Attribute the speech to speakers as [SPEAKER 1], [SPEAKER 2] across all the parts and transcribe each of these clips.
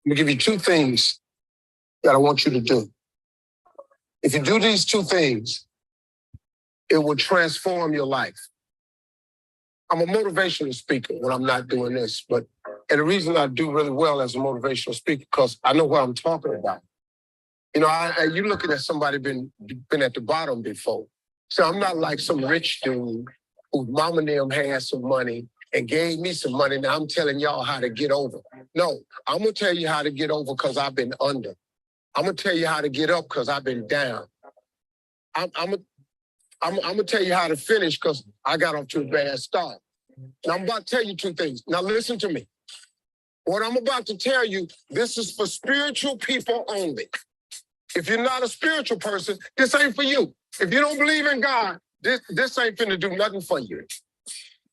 [SPEAKER 1] I'm gonna give you two things that I want you to do. If you do these two things, it will transform your life. I'm a motivational speaker when I'm not doing this, and the reason I do really well as a motivational speaker, because I know what I'm talking about. You know, you're looking at somebody been at the bottom before. So I'm not like some rich dude whose mom and them had some money and gave me some money. Now I'm telling y'all how to get over. No, I'm going to tell you how to get over because I've been under. I'm going to tell you how to get up because I've been down. I'm going to tell you how to finish because I got off to a bad start. Now I'm about to tell you two things. Now listen to me. What I'm about to tell you, this is for spiritual people only. If you're not a spiritual person, this ain't for you. If you don't believe in God, this ain't finna do nothing for you.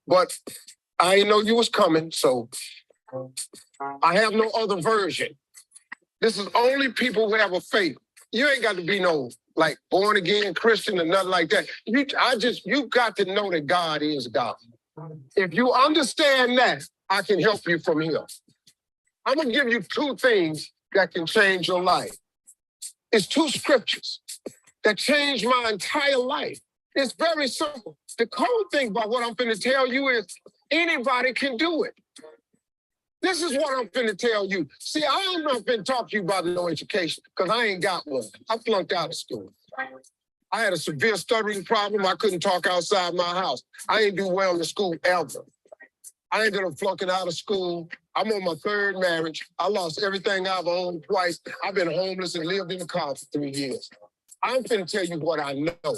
[SPEAKER 1] But I didn't know you was coming, so I have no other version. This is only people who have a faith. You ain't got to be no like born again Christian or nothing like that. You got to know that God is God. If you understand that, I can help you from here. I'm gonna give you two things that can change your life. It's two scriptures that changed my entire life. It's very simple. The cool thing about what I'm finna tell you is anybody can do it. This is what I'm finna tell you. See, I'm not finna talk to you about no education because I ain't got one. I flunked out of school. I had a severe stuttering problem. I couldn't talk outside my house. I didn't do well in school ever. I ended up flunking out of school. I'm on my third marriage. I lost everything I've owned twice. I've been homeless and lived in a car for 3 years. I'm finna tell you what I know.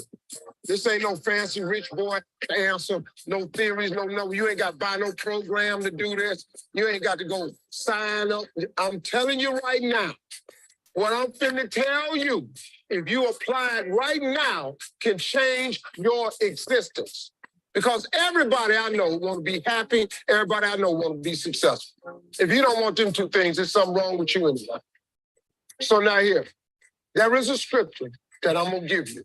[SPEAKER 1] This ain't no fancy rich boy answer, no theories, no. You ain't got to buy no program to do this. You ain't got to go sign up. I'm telling you right now, what I'm finna tell you, if you apply it right now, can change your existence. Because everybody I know want to be happy. Everybody I know want to be successful. If you don't want them two things, there's something wrong with you anyway. So now here, there is a scripture that I'm going to give you.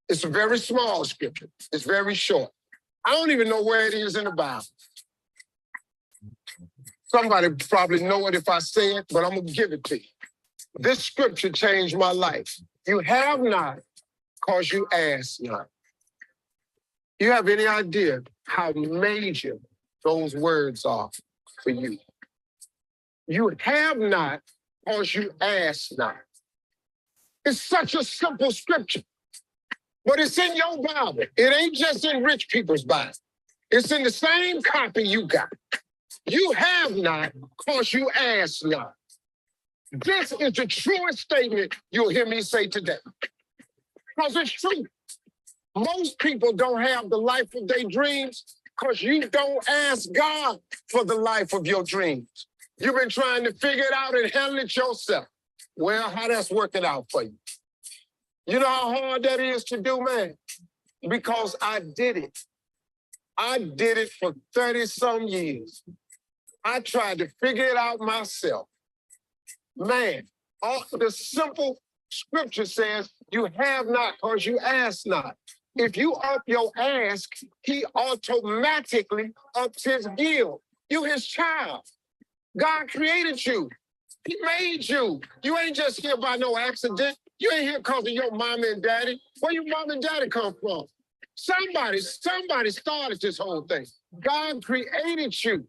[SPEAKER 1] It's a very small scripture. It's very short. I don't even know where it is in the Bible. Somebody probably know it if I say it, but I'm going to give it to you. This scripture changed my life. You have not because you ask not. You have any idea how major those words are for you? You have not because you ask not. It's such a simple scripture, but it's in your Bible. It ain't just in rich people's Bible. It's in the same copy you got. You have not because you ask not. This is the truest statement you'll hear me say today. Because it's true. Most people don't have the life of their dreams because you don't ask God for the life of your dreams. You've been trying to figure it out and handle it yourself. Well, how that's working out for you? You know how hard that is to do, man? Because I did it. I did it for 30-some years. I tried to figure it out myself. Man, the simple scripture says, you have not because you ask not. If you up your ask, he automatically ups his give. You his child. God created you. He made you. You ain't just here by no accident. You ain't here because of your mama and daddy. Where your mama and daddy come from? Somebody started this whole thing. God created you.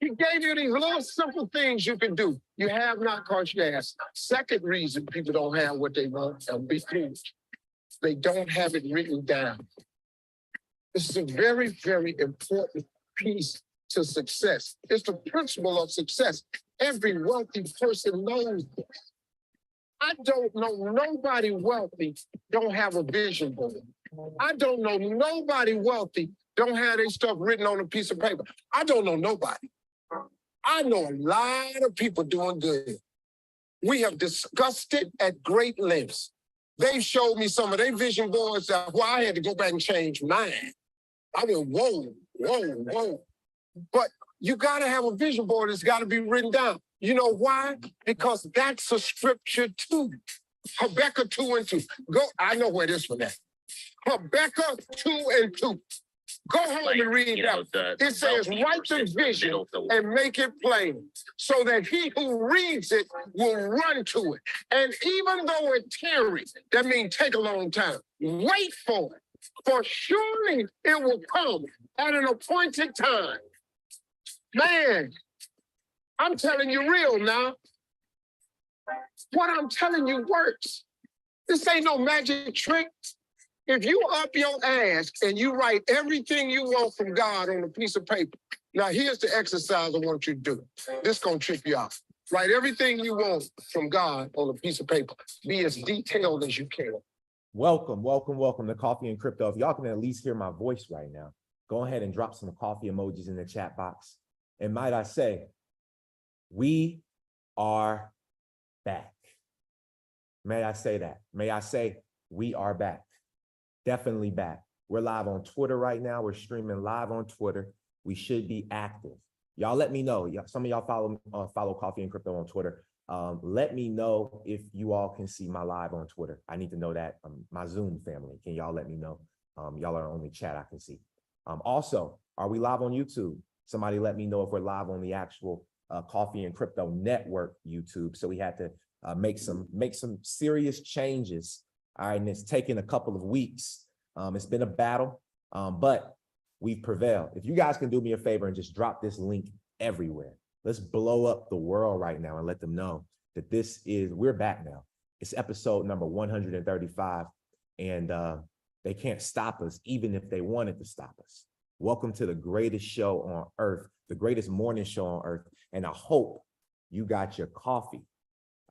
[SPEAKER 1] He gave you these little simple things you can do. You have not because you ask. Second reason people don't have what they want and be foolish. They don't have it written down. This is a very, very important piece to success. It's the principle of success. Every wealthy person knows this. I don't know nobody wealthy don't have a vision board. I don't know nobody wealthy don't have their stuff written on a piece of paper. I don't know nobody. I know a lot of people doing good. We have discussed it at great lengths. They showed me some of their vision boards that I had to go back and change mine. I went, whoa. But you got to have a vision board that's got to be written down. You know why? Because that's a scripture too. Habakkuk 2:2. Go, I know where this one is. Habakkuk 2:2. Go home and read that. It says, write the vision and make it plain so that he who reads it will run to it. And even though it tarries, that means take a long time. Wait for it, for surely it will come at an appointed time. Man, I'm telling you real now. What I'm telling you works. This ain't no magic trick. If you up your ass and you write everything you want from God on a piece of paper, now here's the exercise I want you to do. This gonna trip you out. Write everything you want from God on a piece of paper. Be as detailed as you can.
[SPEAKER 2] Welcome to Coffee and Crypto. If y'all can at least hear my voice right now, go ahead and drop some coffee emojis in the chat box. And might I say, we are back. May I say that? May I say, we are back. Definitely back. We're live on Twitter right now. We're streaming live on Twitter. We should be active. Y'all let me know. Some of y'all follow Coffee and Crypto on Twitter. Let me know if you all can see my live on Twitter. I need to know that. My Zoom family, can y'all let me know? Y'all are the only chat I can see. Also, are we live on YouTube? Somebody let me know if we're live on the actual Coffee and Crypto Network YouTube. So we had to make some serious changes. All right, and it's taken a couple of weeks. It's been a battle, but we've prevailed. If you guys can do me a favor and just drop this link everywhere. Let's blow up the world right now and let them know that we're back now. It's episode number 135, and they can't stop us even if they wanted to stop us. Welcome to the greatest show on earth, the greatest morning show on earth. And I hope you got your coffee.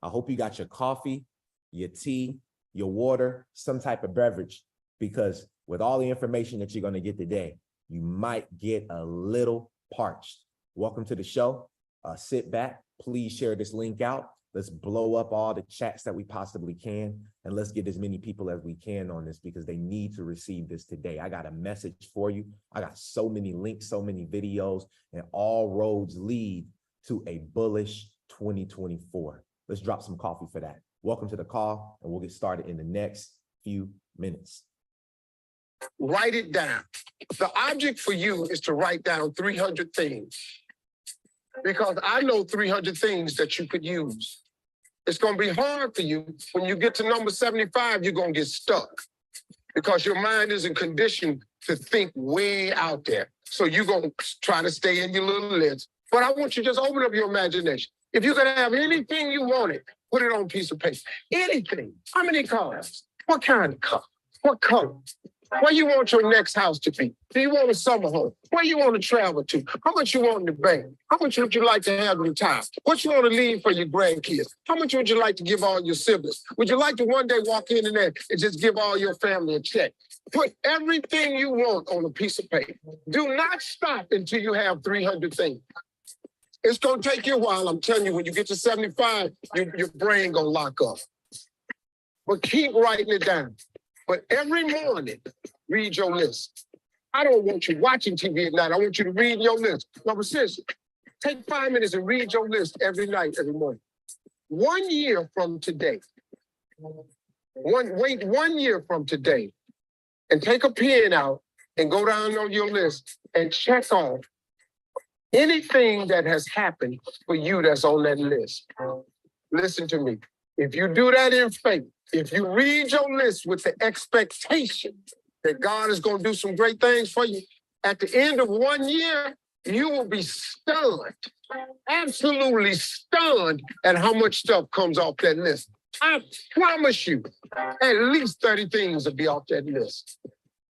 [SPEAKER 2] I hope you got your coffee, your tea, your water, some type of beverage, because with all the information that you're going to get today, you might get a little parched. Welcome to the show. Sit back. Please share this link out. Let's blow up all the chats that we possibly can, and let's get as many people as we can on this because they need to receive this today. I got a message for you. I got so many links, so many videos, and all roads lead to a bullish 2024. Let's drop some coffee for that. Welcome to the call, and we'll get started in the next few minutes.
[SPEAKER 1] Write it down. The object for you is to write down 300 things, because I know 300 things that you could use. It's going to be hard for you. When you get to number 75, you're going to get stuck because your mind isn't conditioned to think way out there. So you're going to try to stay in your little list. But I want you to just open up your imagination. If you could have anything you wanted, put it on a piece of paper. Anything. How many cars? What kind of car? What color? Where you want your next house to be? Do you want a summer home? Where you want to travel to? How much you want in the bank? How much would you like to have in time? What you want to leave for your grandkids? How much would you like to give all your siblings? Would you like to one day walk in there and just give all your family a check? Put everything you want on a piece of paper. Do not stop until you have 300 things. It's going to take you a while. I'm telling you, when you get to 75, your brain going to lock up. But keep writing it down. But every morning, read your list. I don't want you watching TV at night. I want you to read your list. Number 6, take 5 minutes and read your list every night, every morning. 1 year from today, wait 1 year from today, and take a pen out and go down on your list and check off anything that has happened for you that's on that list. Listen to me. If you do that in faith, if you read your list with the expectation that God is going to do some great things for you, at the end of 1 year, you will be stunned, absolutely stunned at how much stuff comes off that list. I promise you, at least 30 things will be off that list.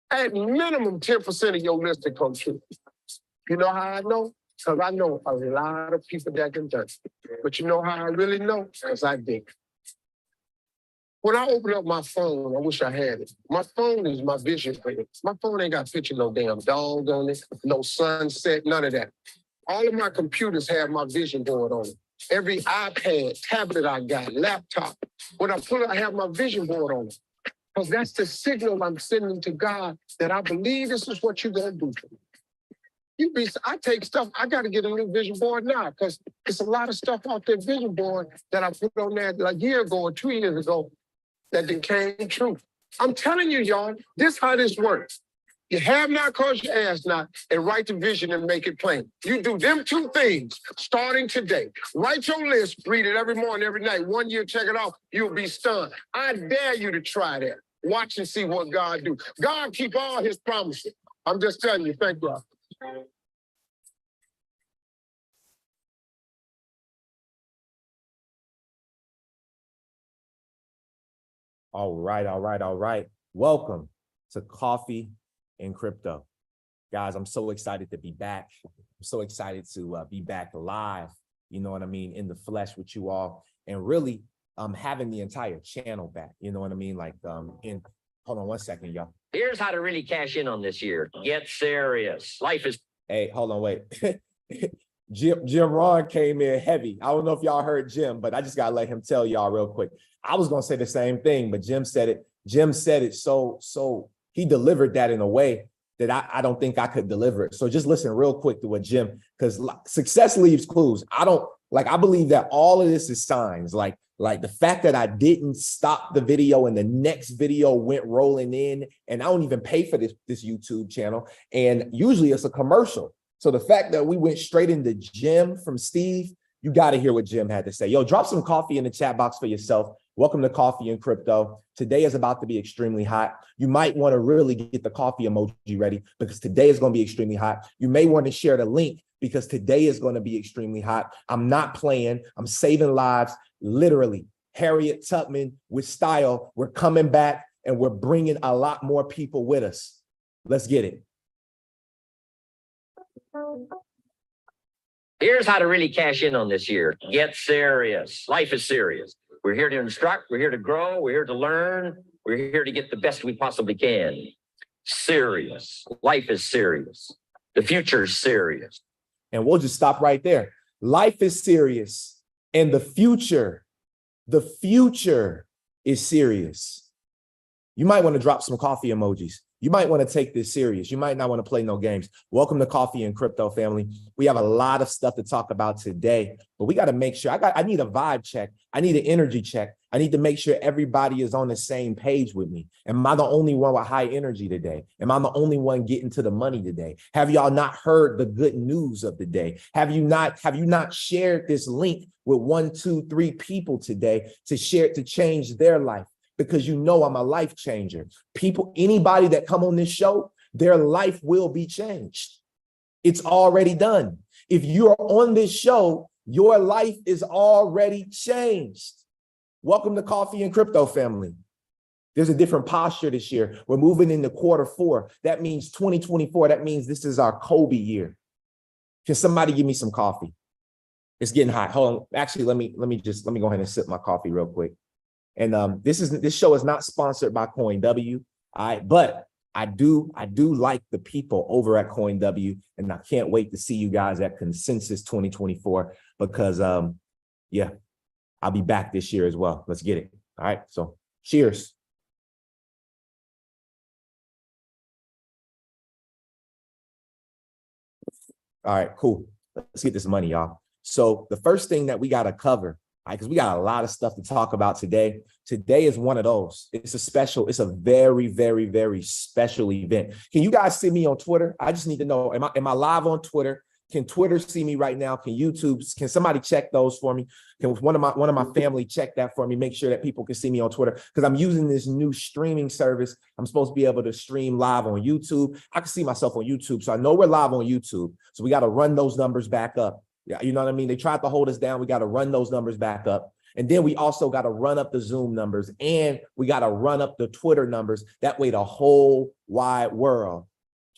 [SPEAKER 1] At minimum, 10% of your list will come true. You know how I know? Because I know a lot of people that can do it. But you know how I really know? Because I did. When I open up my phone, I wish I had it. My phone is my vision board. My phone ain't got a picture, no damn dog on it, no sunset, none of that. All of my computers have my vision board on it. Every iPad, tablet I got, laptop, when I pull it, I have my vision board on it. Because that's the signal I'm sending to God that I believe this is what you're going to do for me. I take stuff, I got to get a new vision board now because it's a lot of stuff off that vision board that I put on there like a year ago or 2 years ago that became true. I'm telling you, y'all, this how this works. You have not because you ask not, and write the vision and make it plain. You do them two things starting today. Write your list, read it every morning, every night. 1 year, check it off. You'll be stunned. I dare you to try that. Watch and see what God do. God keep all his promises. I'm just telling you. Thank you.
[SPEAKER 2] All right, all right, all right. Welcome to Coffee and Crypto. Guys, I'm so excited to be back. I'm so excited to be back live, you know what I mean, in the flesh with you all. And really, having the entire channel back, you know what I mean? Like, hold on one second, y'all.
[SPEAKER 3] Here's how to really cash in on this year. Get serious. Life is...
[SPEAKER 2] Hey, hold on, wait. Jim Ron came in heavy. I don't know if y'all heard Jim, but I just gotta let him tell y'all real quick. I was gonna say the same thing, but Jim said it. Jim said it so he delivered that in a way that I don't think I could deliver it. So just listen real quick to what Jim, because success leaves clues. I believe that all of this is signs. Like the fact that I didn't stop the video and the next video went rolling in, and I don't even pay for this YouTube channel. And usually it's a commercial. So the fact that we went straight into Jim from Steve, you got to hear what Jim had to say. Yo, drop some coffee in the chat box for yourself. Welcome to Coffee and Crypto. Today is about to be extremely hot. You might want to really get the coffee emoji ready because today is going to be extremely hot. You may want to share the link because today is going to be extremely hot. I'm not playing. I'm saving lives. Literally, Harriet Tubman with style. We're coming back and we're bringing a lot more people with us. Let's get it.
[SPEAKER 3] Here's how to really cash in on this year. Get serious. Life is serious. We're here to instruct. We're here to grow. We're here to learn. We're here to get the best we possibly can. Serious. Life is serious. The future is serious.
[SPEAKER 2] And we'll just stop right there. Life is serious. And the future is serious. You might want to drop some coffee emojis. You might want to take this serious. You might not want to play no games. Welcome to Coffee and Crypto, family. We have a lot of stuff to talk about today, but we got to make sure I need a vibe check. I need an energy check. I need to make sure everybody is on the same page with me. Am I the only one with high energy today? Am I the only one getting to the money today? Have y'all not heard the good news of the day? Have you not shared this link with 1, 2, 3 people today to share it to change their life? Because you know I'm a life changer. People, anybody that come on this show, their life will be changed. It's already done. If you're on this show, your life is already changed. Welcome to Coffee and Crypto, family. There's a different posture this year. We're moving into quarter 4. That means 2024. That means this is our Kobe year. Can somebody give me some coffee? It's getting hot. Hold on. Actually, let me go ahead and sip my coffee real quick. And this show is not sponsored by CoinW, but I do like the people over at CoinW, and I can't wait to see you guys at Consensus 2024 because yeah, I'll be back this year as well. Let's get it. All right, so cheers. All right, cool. Let's get this money, y'all. So the first thing that we got to cover, because we got a lot of stuff to talk about today. Today is one of those. It's a very, very, very special event. Can you guys see me on Twitter? I just need to know, am I live on Twitter? Can Twitter see me right now? Can can somebody check those for me? Can one of my family check that for me? Make sure that people can see me on Twitter because I'm using this new streaming service. I'm supposed to be able to stream live on YouTube. I can see myself on YouTube. So I know we're live on YouTube. So we got to run those numbers back up. Yeah, you know what I mean? They tried to hold us down. We got to run those numbers back up. And then we also got to run up the Zoom numbers and we got to run up the Twitter numbers. That way the whole wide world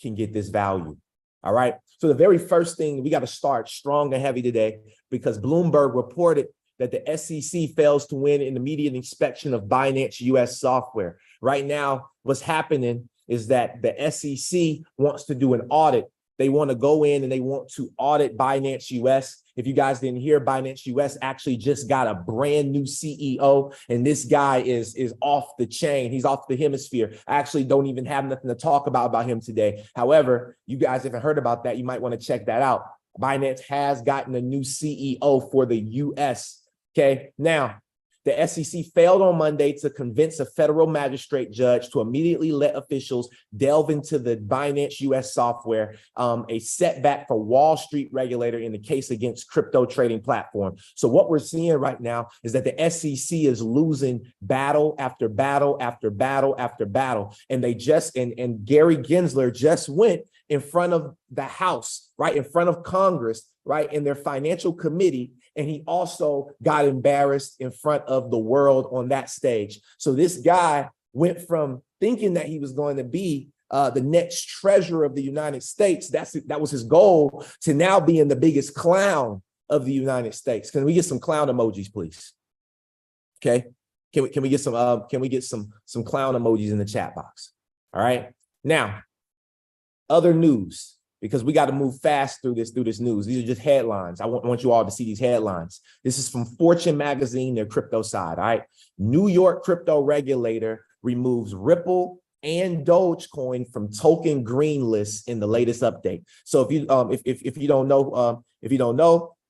[SPEAKER 2] can get this value. All right. So the very first thing, we got to start strong and heavy today because Bloomberg reported that the SEC fails to win in the immediate inspection of Binance US software. Right now, what's happening is that the SEC wants to do an audit. They want to go in and they want to audit Binance US. If you guys didn't hear, Binance US actually just got a brand new CEO, and this guy is off the chain. He's off the hemisphere. I actually don't even have nothing to talk about him today. However, you guys haven't heard about that. You might want to check that out. Binance has gotten a new CEO for the US. Okay, now The SEC failed on Monday to convince a federal magistrate judge to immediately let officials delve into the Binance US software, a setback for Wall Street regulator in the case against crypto trading platform. So what we're seeing right now is that the SEC is losing battle after battle after battle after battle. And they just, and Gary Gensler just went in front of the House, right, in front of Congress, right, in their financial committee. And he also got embarrassed in front of the world on that stage. So this guy went from thinking that he was going to be the next treasurer of the United States, that was his goal, to now being the biggest clown of the United States. Can we get some clown emojis, please? Okay. Can we get some clown emojis in the chat box? All right. Now, other news, because we got to move fast through this news. These are just headlines. I want you all to see these headlines. This is from Fortune magazine, their crypto side. All right. New York crypto regulator removes Ripple and Dogecoin from token green lists in the latest update. So if you don't know,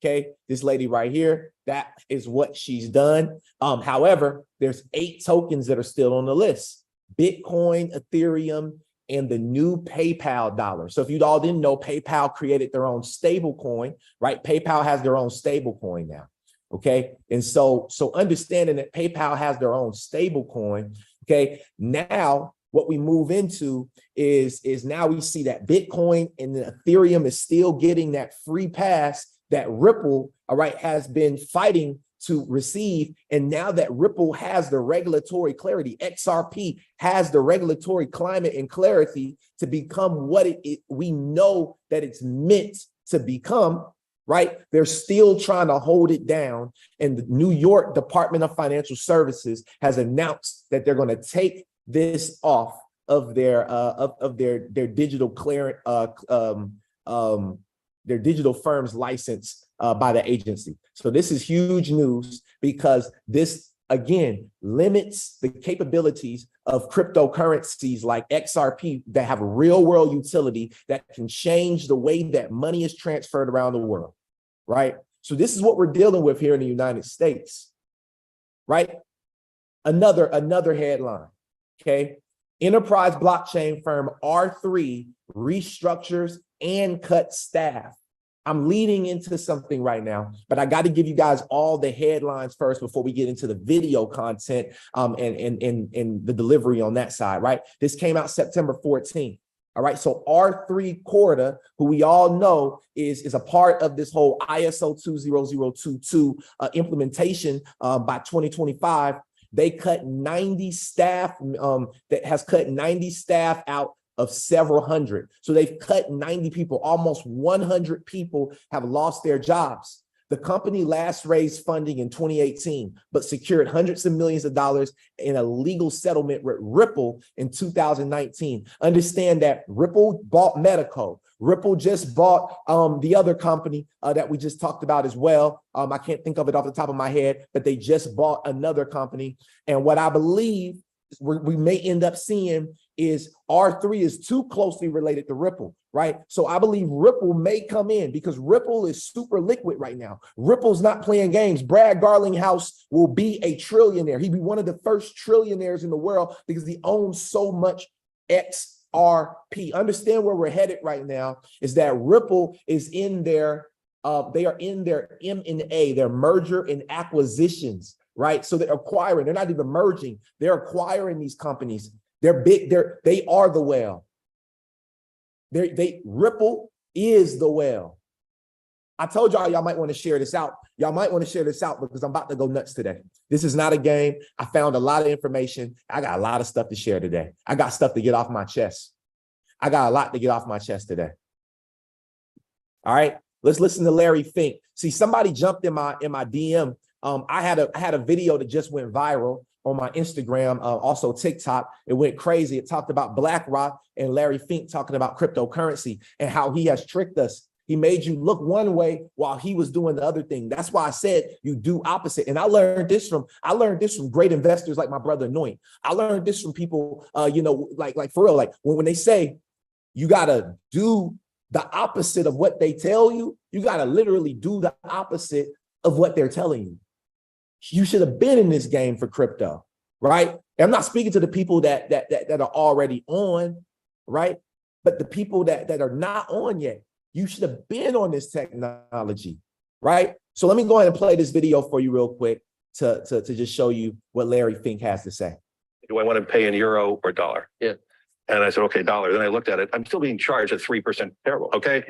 [SPEAKER 2] okay, this lady right here, that is what she's done. However, there's 8 tokens that are still on the list: Bitcoin, Ethereum, and the new PayPal dollar. So if you all didn't know, PayPal created their own stable coin, right? PayPal has their own stable coin now, okay? And so understanding that PayPal has their own stable coin, okay, now what we move into is now we see that Bitcoin and the Ethereum is still getting that free pass that Ripple, all right, has been fighting to receive. And now that Ripple has the regulatory clarity, XRP has the regulatory climate and clarity to become what we know that it's meant to become, right? They're still trying to hold it down. And the New York Department of Financial Services has announced that they're going to take this off of their digital clearance, their digital firm's license by the agency. So this is huge news, because this, again, limits the capabilities of cryptocurrencies like XRP that have real world utility that can change the way that money is transferred around the world, right? So this is what we're dealing with here in the United States, right? Another headline, okay? Enterprise blockchain firm R3 restructures and cuts staff. I'm leading into something right now, but I got to give you guys all the headlines first before we get into the video content and the delivery on that side, right? This came out September 14th. All right. So R3 Corda, who we all know is a part of this whole ISO 20022 implementation by 2025. They cut 90 staff, that has cut 90 staff out of several hundred. So they've cut 90 people. Almost 100 people have lost their jobs. The company last raised funding in 2018, but secured hundreds of millions of dollars in a legal settlement with Ripple in 2019. Understand that Ripple bought Medico. Ripple just bought the other company that we just talked about as well. I can't think of it off the top of my head, but they just bought another company. And what I believe we may end up seeing is R3 is too closely related to Ripple, right? So I believe Ripple may come in because Ripple is super liquid right now. Ripple's not playing games. Brad Garlinghouse will be a trillionaire. He'd be one of the first trillionaires in the world because he owns so much XRP. Understand where we're headed right now is that Ripple is in their, they are in their M&A, their merger and acquisitions, right? So they're acquiring, they're not even merging, they're acquiring these companies. They're big, they are the whale. Ripple is the whale. I told y'all might want to share this out. Y'all might want to share this out because I'm about to go nuts today. This is not a game. I found a lot of information. I got a lot of stuff to share today. I got stuff to get off my chest. I got a lot to get off my chest today. All right, let's listen to Larry Fink. See, somebody jumped in my DM. I had a video that just went viral on my Instagram, also TikTok. It went crazy. It talked about BlackRock and Larry Fink talking about cryptocurrency and how he has tricked us. He made you look one way while he was doing the other thing. That's why I said you do opposite. And I learned this from great investors like my brother Noit. I learned this from people, like for real, like when they say you gotta do the opposite of what they tell you, you gotta literally do the opposite of what they're telling you. You should have been in this game for crypto, right? And I'm not speaking to the people that are already on, right? But the people that are not on yet, you should have been on this technology, right? So let me go ahead and play this video for you real quick to just show you what Larry Fink has to say.
[SPEAKER 4] Do I want to pay in euro or dollar?
[SPEAKER 3] Yeah.
[SPEAKER 4] And I said, okay, dollar. Then I looked at it. I'm still being charged at 3%. Terrible. Okay.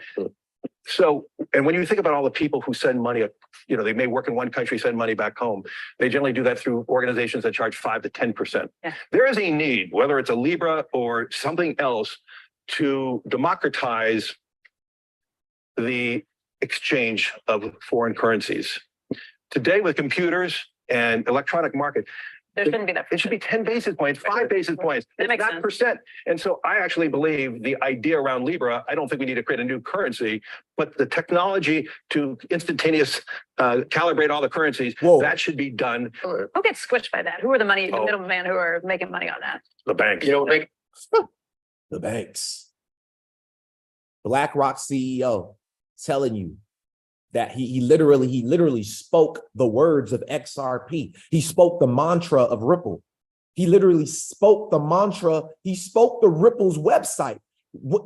[SPEAKER 4] So, and when you think about all the people who send money, they may work in one country, send money back home. They generally do that through organizations that charge 5 to 10%.
[SPEAKER 5] Yeah.
[SPEAKER 4] There is a need, whether it's a Libra or something else, to democratize the exchange of foreign currencies. Today, with computers and electronic market,
[SPEAKER 5] There shouldn't be that.
[SPEAKER 4] it should be 10 basis points, 5 basis points.
[SPEAKER 5] That
[SPEAKER 4] It's
[SPEAKER 5] makes
[SPEAKER 4] not
[SPEAKER 5] sense.
[SPEAKER 4] percent. And so I actually believe the idea around Libra, I don't think we need to create a new currency, but the technology to instantaneous calibrate all the currencies,
[SPEAKER 2] Whoa.
[SPEAKER 4] that should be done.
[SPEAKER 5] Who gets squished by that? Who are the
[SPEAKER 4] Oh.
[SPEAKER 5] middlemen who are making money on that?
[SPEAKER 4] The banks.
[SPEAKER 2] The banks. BlackRock CEO telling you that he literally spoke the words of XRP. He spoke the mantra of Ripple. He literally spoke the mantra. He spoke the Ripple's website.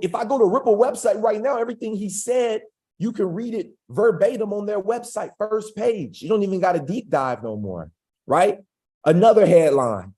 [SPEAKER 2] If I go to Ripple website right now, everything he said, you can read it verbatim on their website, first page. You don't even got a deep dive no more, right? Another headline.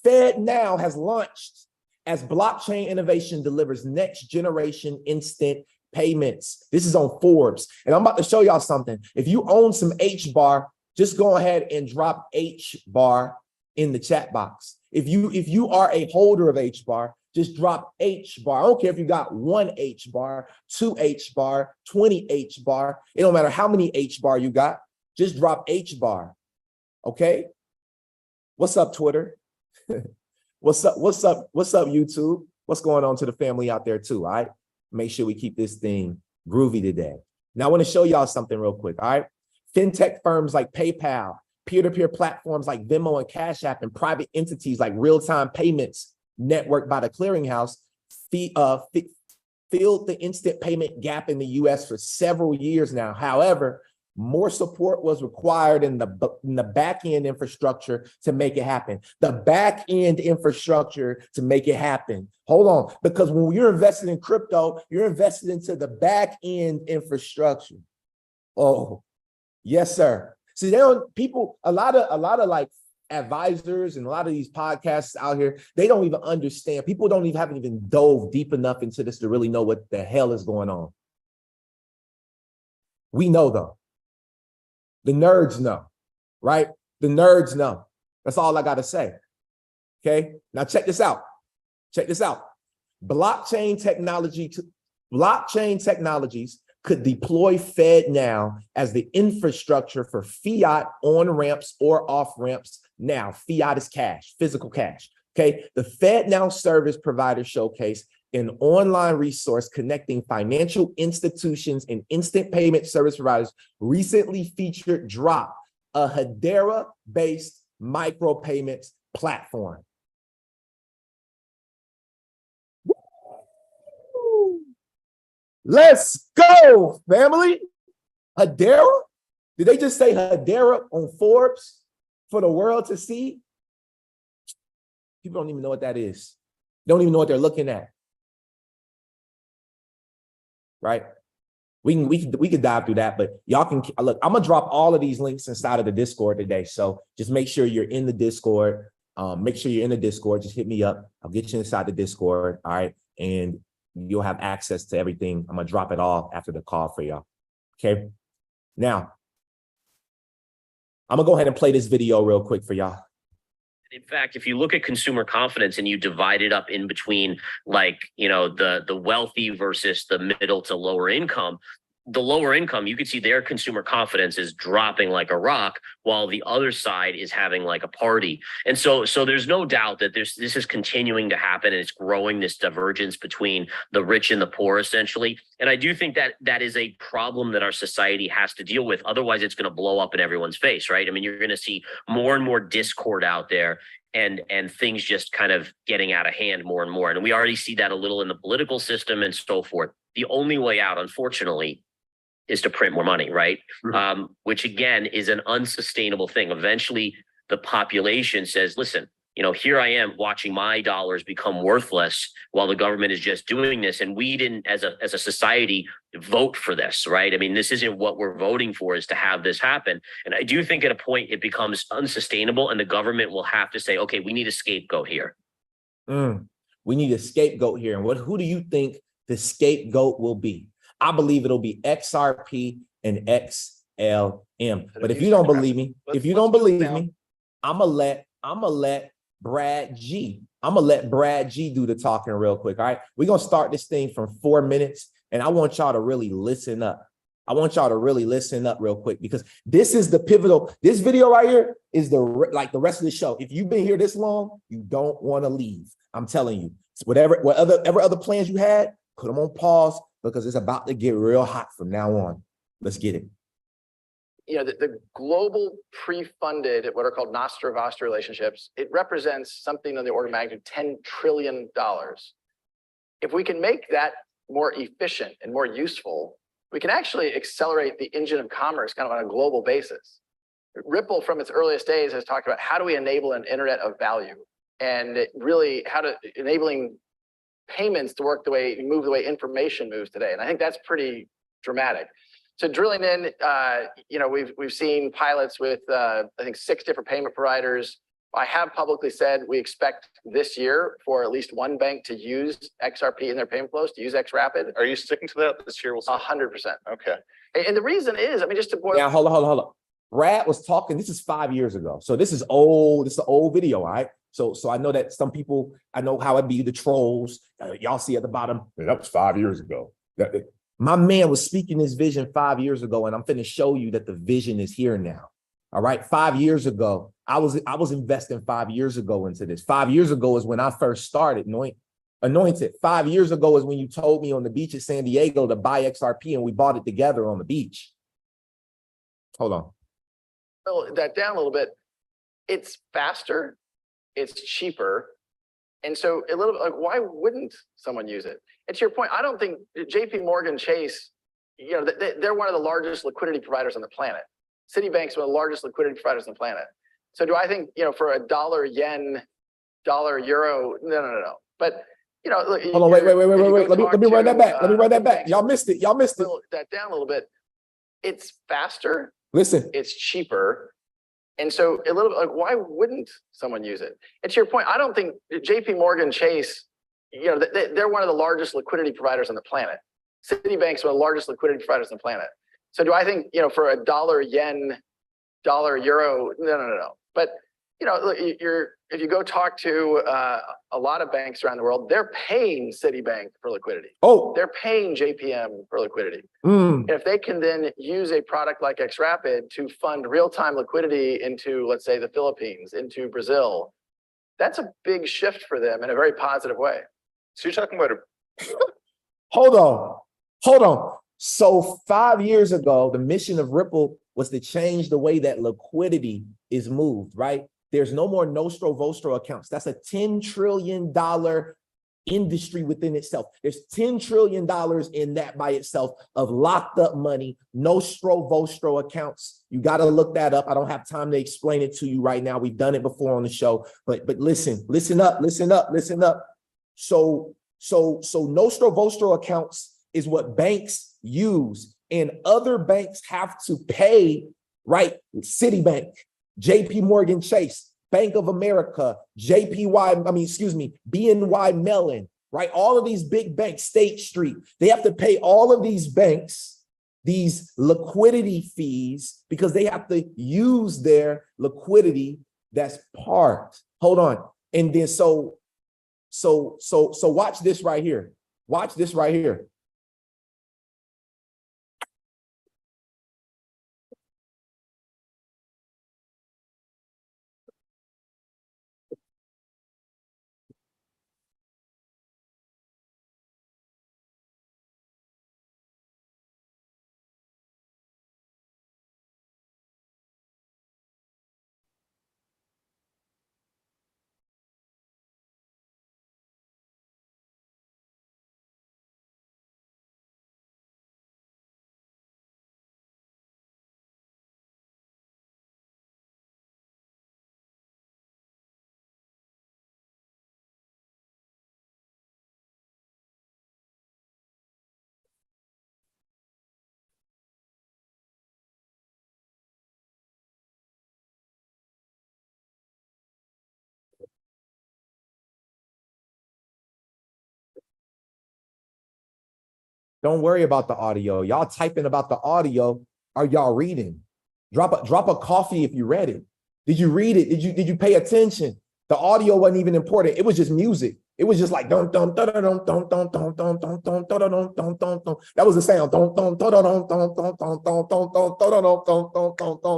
[SPEAKER 2] Fed now has launched as blockchain innovation delivers next generation instant payments. This is on Forbes. And I'm about to show y'all something. If you own some H-bar, just go ahead and drop H-bar in the chat box. If you are a holder of H-bar, just drop H-bar. I don't care if you got 1 H-bar, 2 H-bar, 20 H-bar. It don't matter how many H-bar you got. Just drop H-bar. Okay? What's up, Twitter? What's up, YouTube? What's going on to the family out there too, all right? Make sure we keep this thing groovy today. Now, I want to show y'all something real quick, all right? Fintech firms like PayPal, peer-to-peer platforms like Venmo and Cash App, and private entities like real-time payments networked by the clearinghouse filled the instant payment gap in the US for several years now. However, more support was required in the back-end infrastructure to make it happen. The back-end infrastructure to make it happen. Hold on, because when you're invested in crypto, you're invested into the back-end infrastructure. Oh, yes, sir. See, a lot of like advisors and a lot of these podcasts out here, they don't even understand. People haven't even dove deep enough into this to really know what the hell is going on. We know though. The nerds know, right? The nerds know. That's all I got to say. Okay. Now check this out. Check this out. Blockchain technologies could deploy Fed now as the infrastructure for fiat on ramps or off ramps. Now, fiat is cash, physical cash. Okay. The Fed Now service provider showcase, an online resource connecting financial institutions and instant payment service providers, recently featured Drop, a Hedera-based micropayments platform. Woo! Let's go, family. Hedera? Did they just say Hedera on Forbes for the world to see? People don't even know what that is. They don't even know what they're looking at. Right? We could dive through that, but y'all can look. I'm gonna drop all of these links inside of the Discord today. So just make sure you're in the Discord. Make sure you're in the Discord. Just hit me up. I'll get you inside the Discord. All right. And you'll have access to everything. I'm gonna drop it all after the call for y'all. Okay. Now, I'm gonna go ahead and play this video real quick for y'all.
[SPEAKER 6] In fact, if you look at consumer confidence and you divide it up in between, like, the wealthy versus the middle to lower income, the lower income, you can see their consumer confidence is dropping like a rock, while the other side is having like a party. And so there's no doubt that this is continuing to happen, and it's growing, this divergence between the rich and the poor, essentially. And I do think that is a problem that our society has to deal with. Otherwise, it's going to blow up in everyone's face, right? I mean, you're going to see more and more discord out there, and things just kind of getting out of hand more and more. And we already see that a little in the political system and so forth. The only way out, unfortunately, is to print more money, right?
[SPEAKER 4] Mhm.
[SPEAKER 6] Which again is an unsustainable thing. Eventually, the population says, listen, you know, here I am watching my dollars become worthless while the government is just doing this. And we didn't, as a society, vote for this, right? I mean, this isn't what we're voting for, is to have this happen. And I do think at a point it becomes unsustainable and the government will have to say, okay, we need a scapegoat here.
[SPEAKER 2] We need a scapegoat here. And who do you think the scapegoat will be? I believe it'll be XRP and XLM. But if you don't believe me, I'm gonna let Brad G. I'm gonna let Brad G do the talking real quick. All right. We're gonna start this thing from 4 minutes, and I want y'all to really listen up. I want y'all to really listen up real quick, because this is the pivotal. This video right here is the rest of the show. If you've been here this long, you don't want to leave. I'm telling you. Whatever other plans you had, put them on pause, because it's about to get real hot from now on. Let's get it.
[SPEAKER 7] You know, the global pre-funded, what are called Nostra-Vostra relationships, it represents something on the order of magnitude $10 trillion. If we can make that more efficient and more useful, we can actually accelerate the engine of commerce kind of on a global basis. Ripple, from its earliest days, has talked about how do we enable an internet of value, and really enabling payments to work move the way information moves today. And I think that's pretty dramatic. So drilling in, you know, we've seen pilots with I think 6 different payment providers. I have publicly said we expect this year for at least one bank to use XRP in their payment flows, to use XRapid.
[SPEAKER 4] Are you sticking to that this year?
[SPEAKER 7] 100%.
[SPEAKER 4] Okay.
[SPEAKER 7] And the reason is, I mean, just to boil.
[SPEAKER 2] Now, hold on. Brad was talking, this is 5 years ago. So this is old, this is an old video, all right? So I know that some people, I know how it be, the trolls, y'all see at the bottom, that was 5 years ago. My man was speaking his vision 5 years ago, and I'm finna show you that the vision is here now. All right, 5 years ago, I was investing 5 years ago into this. 5 years ago is when I first started, Anointed. 5 years ago is when you told me on the beach at San Diego to buy XRP, and we bought it together on the beach. Hold on.
[SPEAKER 7] That down a little bit. It's faster, it's cheaper, and so a little bit like, why wouldn't someone use it? And to your point, I don't think JP Morgan Chase, you know, they're one of the largest liquidity providers on the planet. Citibank's one of the largest liquidity providers on the planet. So do I think, you know, for a dollar yen, dollar euro, no. But you know, look,
[SPEAKER 2] hold on, wait. Let me run that back. Let me run that back. Y'all missed it.
[SPEAKER 7] That down a little bit. It's faster.
[SPEAKER 2] Listen,
[SPEAKER 7] it's cheaper. And so a little bit like, why wouldn't someone use it? And to your point, I don't think JP Morgan Chase, you know, they're one of the largest liquidity providers on the planet. Citibank's one of the largest liquidity providers on the planet. So do I think, you know, for a dollar yen, dollar euro, no. But, you know, look, if you go talk to a lot of banks around the world, they're paying Citibank for liquidity.
[SPEAKER 2] Oh,
[SPEAKER 7] they're paying JPM for liquidity. And if they can then use a product like XRapid to fund real-time liquidity into, let's say, the Philippines, into Brazil, that's a big shift for them in a very positive way.
[SPEAKER 4] So you're talking about
[SPEAKER 2] hold on. So 5 years ago, the mission of Ripple was to change the way that liquidity is moved, right? There's no more Nostro Vostro accounts. That's a $10 trillion industry within itself. There's $10 trillion in that by itself of locked up money, Nostro Vostro accounts. You got to look that up. I don't have time to explain it to you right now. We've done it before on the show, but listen up. So Nostro Vostro accounts is what banks use, and other banks have to pay, right? Citibank, JP Morgan Chase, Bank of America, BNY Mellon, right? All of these big banks, State Street, they have to pay all of these banks these liquidity fees because they have to use their liquidity that's parked. Hold on. And then so watch this right here. Watch this right here. Don't worry about the audio. Y'all typing about the audio. Are y'all reading? Drop a coffee if you read it. Did you read it? Did you pay attention? The audio wasn't even important. It was just music. It was just like dum dum dum dum dum dum dum dum dum dum dum dum dum dum dum. That was the sound. Dum dum dum dum dum dum dum dum dum dum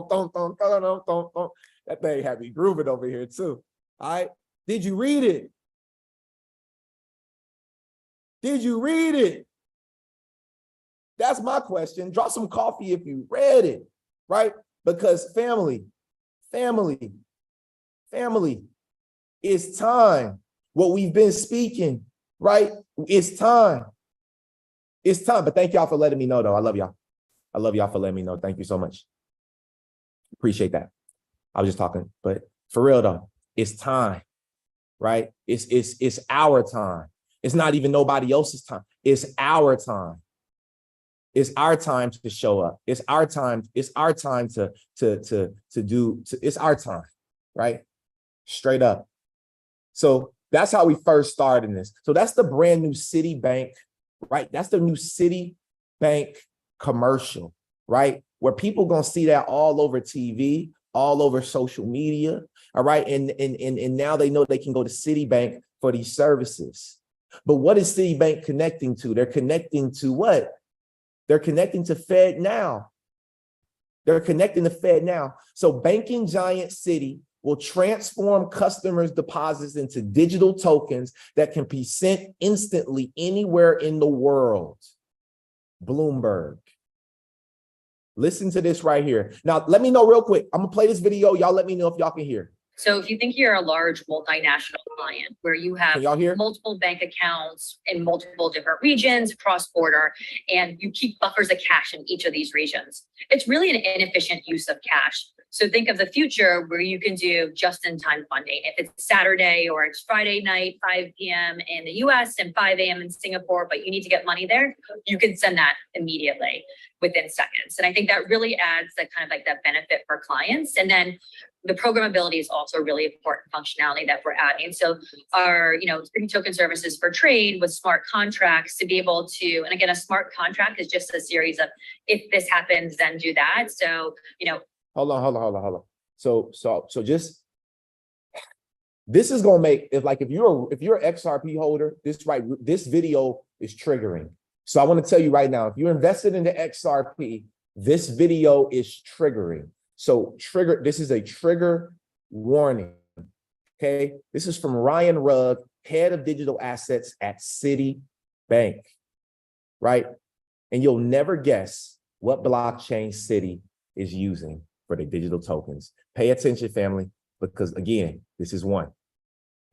[SPEAKER 2] dum dum dum dum dum dum. That thing had me grooving over here too. All right. Did you read it? Did you read it? That's my question. Drop some coffee if you read it, right? Because family, it's time. What we've been speaking, right? It's time. It's time. But thank y'all for letting me know, though. I love y'all. I love y'all for letting me know. Thank you so much. Appreciate that. I was just talking, but for real though, it's time, right? It's our time. It's not even nobody else's time. It's our time. It's our time to show up. It's our time. It's our time to do. It's our time, right? Straight up. So that's how we first started this. So that's the brand new Citibank, right? That's the new Citibank commercial, right? Where people gonna see that all over TV, all over social media, all right? And now they know they can go to Citibank for these services. But what is Citibank connecting to? They're connecting to what? They're connecting to FedNow. They're connecting to FedNow. So banking giant Citi will transform customers' deposits into digital tokens that can be sent instantly anywhere in the world. Bloomberg. Listen to this right here. Now, let me know real quick. I'm gonna play this video. Y'all let me know if y'all can hear.
[SPEAKER 8] So if you think you're a large multinational client where you have
[SPEAKER 2] Can y'all hear?
[SPEAKER 8] multiple bank accounts in multiple different regions, cross-border, and you keep buffers of cash in each of these regions, it's really an inefficient use of cash. So think of the future where you can do just-in-time funding. If it's Saturday or it's Friday night, 5 p.m. in the US and 5 a.m. in Singapore, but you need to get money there, you can send that immediately within seconds. And I think that really adds that kind of like that benefit for clients. And then the programmability is also a really important functionality that we're adding. So our, token services for trade with smart contracts to be able to, and again, a smart contract is just a series of, if this happens, then do that. So,
[SPEAKER 2] Hold on. So just, this is gonna make, if you're an XRP holder, this video is triggering. So I want to tell you right now, if you're invested into XRP, this video is triggering. So this is a trigger warning, okay? This is from Ryan Rugg, head of digital assets at Citibank, right? And you'll never guess what blockchain Citi is using for the digital tokens. Pay attention, family, because again, this is one.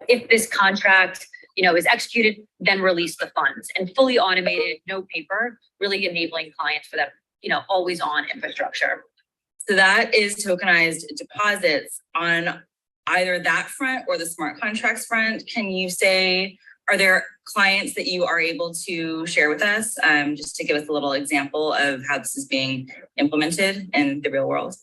[SPEAKER 8] if this contract, is executed, then release the funds, and fully automated, no paper, really enabling clients for that, always on infrastructure.
[SPEAKER 9] So that is tokenized deposits. On either that front or the smart contracts front, can you say, are there clients that you are able to share with us, just to give us a little example of how this is being implemented in the real world?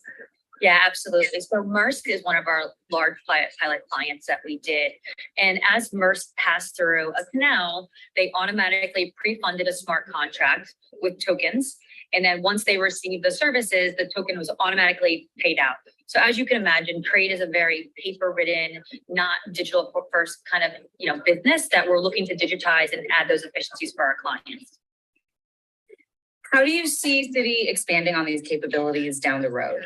[SPEAKER 8] Yeah, absolutely. So Maersk is one of our large pilot clients that we did. And as Maersk passed through a canal, they automatically pre-funded a smart contract with tokens. And then once they received the services, the token was automatically paid out. So as you can imagine, trade is a very paper-ridden, not digital first kind of, business that we're looking to digitize and add those efficiencies for our clients.
[SPEAKER 9] How do you see Citi expanding on these capabilities down the road?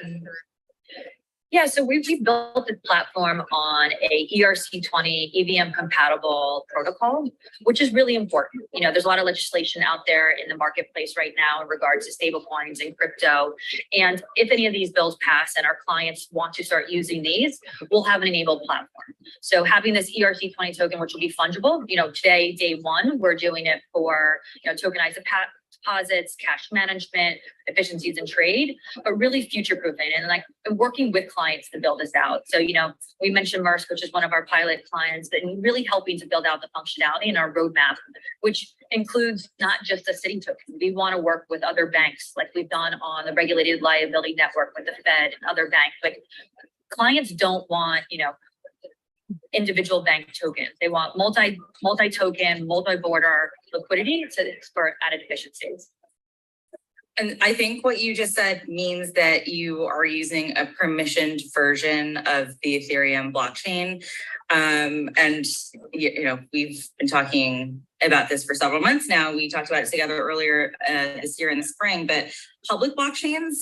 [SPEAKER 8] Yeah, so we've built this platform on a ERC20 EVM compatible protocol, which is really important. There's a lot of legislation out there in the marketplace right now in regards to stablecoins and crypto. And if any of these bills pass and our clients want to start using these, we'll have an enabled platform. So having this ERC20 token, which will be fungible, today, day one, we're doing it for, tokenized deposits, cash management, efficiencies in trade, but really future-proofing and working with clients to build this out. So, we mentioned Maersk, which is one of our pilot clients, and really helping to build out the functionality in our roadmap, which includes not just a Citi token. We want to work with other banks, like we've done on the regulated liability network with the Fed and other banks. Like clients don't want, individual bank tokens. They want multi-token, multi-border liquidity for added efficiencies.
[SPEAKER 9] And I think what you just said means that you are using a permissioned version of the Ethereum blockchain. And you know, we've been talking about this for several months now. We talked about it together earlier this year in the spring, but public blockchains,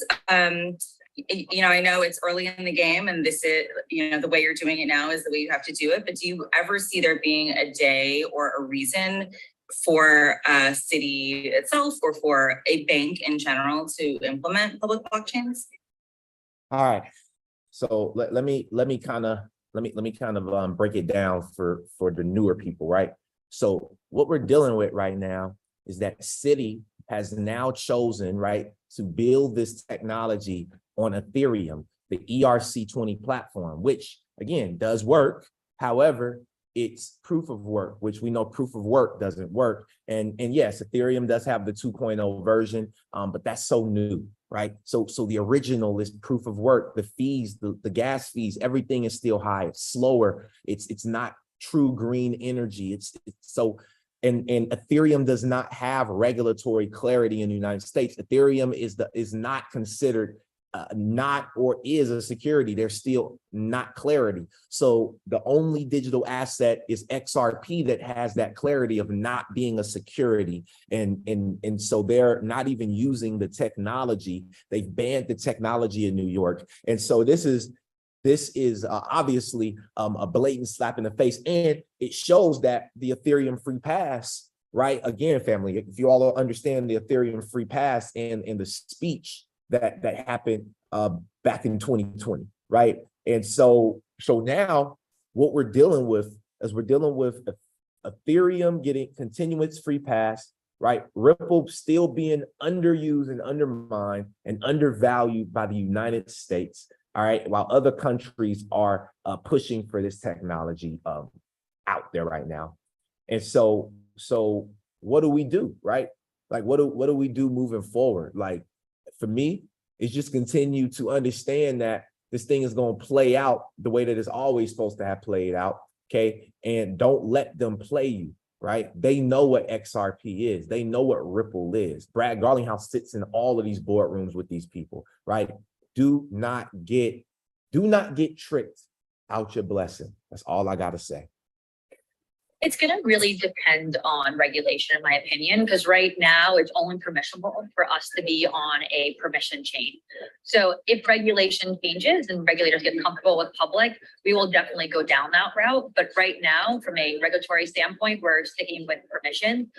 [SPEAKER 9] you know, I know it's early in the game and this is, you know, the way you're doing it now is the way you have to do it. But do you ever see there being a day or a reason for Citi itself or for a bank in general to implement public blockchains?
[SPEAKER 2] All right. So let me kind of break it down for the newer people, right? So what we're dealing with right now is that Citi has now chosen, right, to build this technology on Ethereum, the ERC20 platform, which again does work. However, it's proof of work, which we know proof of work doesn't work. And yes, Ethereum does have the 2.0 version, but that's so new, right? So the original is proof of work. The fees, the gas fees, everything is still high. It's slower. It's not true green energy. It's so, and Ethereum does not have regulatory clarity in the United States. Ethereum is not considered not or is a security. There's still not clarity. So the only digital asset is XRP that has that clarity of not being a security. And so they're not even using the technology. They've banned the technology in New York. And so this is obviously a blatant slap in the face. And it shows that the Ethereum free pass, right? Again, family, if you all understand the Ethereum free pass and the speech that happened back in 2020, right? And so now what we're dealing with is Ethereum getting continuous free pass, right? Ripple still being underused and undermined and undervalued by the United States, all right? While other countries are pushing for this technology out there right now. And so what do we do, right? Like, what do we do moving forward? Like, for me, it's just continue to understand that this thing is going to play out the way that it's always supposed to have played out, okay? And don't let them play you, right? They know what XRP is. They know what Ripple is. Brad Garlinghouse sits in all of these boardrooms with these people, right? Do not get tricked out your blessing. That's all I got to say.
[SPEAKER 8] It's going to really depend on regulation, in my opinion, because right now it's only permissible for us to be on a permission chain. So if regulation changes and regulators get comfortable with public, we will definitely go down that route. But right now, from a regulatory standpoint, we're sticking with permission.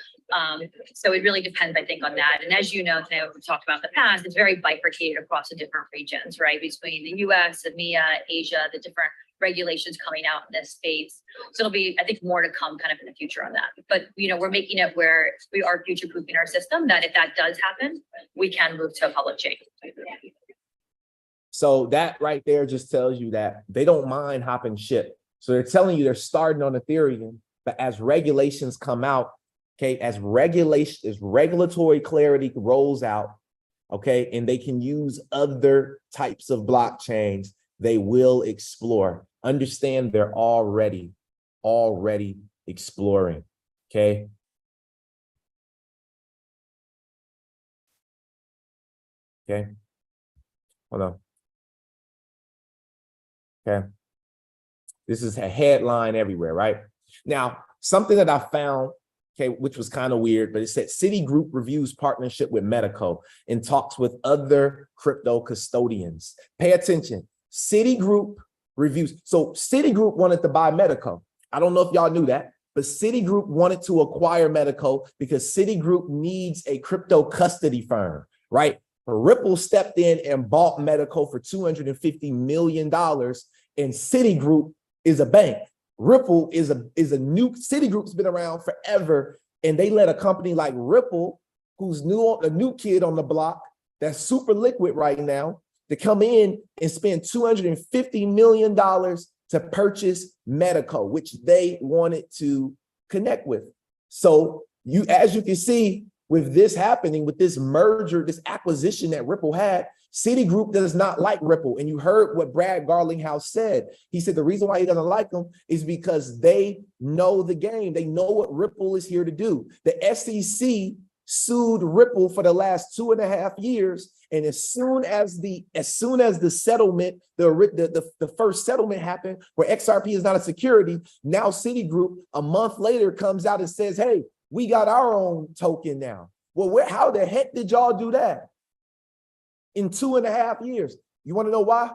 [SPEAKER 8] So it really depends, I think, on that. And as you know, today we've talked about in the past, it's very bifurcated across the different regions, right? Between the US, EMEA, Asia, the different regulations coming out in this space. So it'll be, I think, more to come kind of in the future on that. But, you know, we're making it where we are future-proofing our system, that if that does happen, we can move to a public chain.
[SPEAKER 2] So that right there just tells you that they don't mind hopping ship. So they're telling you they're starting on Ethereum, but as regulations come out, okay, as regulatory clarity rolls out, okay, and they can use other types of blockchains, they will explore. Understand they're already exploring, okay? Okay, hold on. Okay, this is a headline everywhere, right? Now, something that I found, okay, which was kind of weird, but it said Citigroup reviews partnership with Medico and talks with other crypto custodians. Pay attention. Citigroup reviews. So Citigroup wanted to buy Medico. I don't know if y'all knew that, but Citigroup wanted to acquire Medico because Citigroup needs a crypto custody firm, right? Ripple stepped in and bought Medico for $250 million, and Citigroup is a bank. Ripple is a new, Citigroup's been around forever, and they let a company like Ripple, who's a new kid on the block, that's super liquid right now, to come in and spend $250 million to purchase Medico, which they wanted to connect with. So as you can see, with this happening, with this merger, this acquisition that Ripple had, Citigroup does not like Ripple. And you heard what Brad Garlinghouse said. He said the reason why he doesn't like them is because they know the game. They know what Ripple is here to do. The SEC sued Ripple for the last 2.5 years. And as soon as the settlement, the first settlement happened where XRP is not a security, now Citigroup a month later comes out and says, hey, we got our own token now. Well, how the heck did y'all do that? In 2.5 years. You want to know why?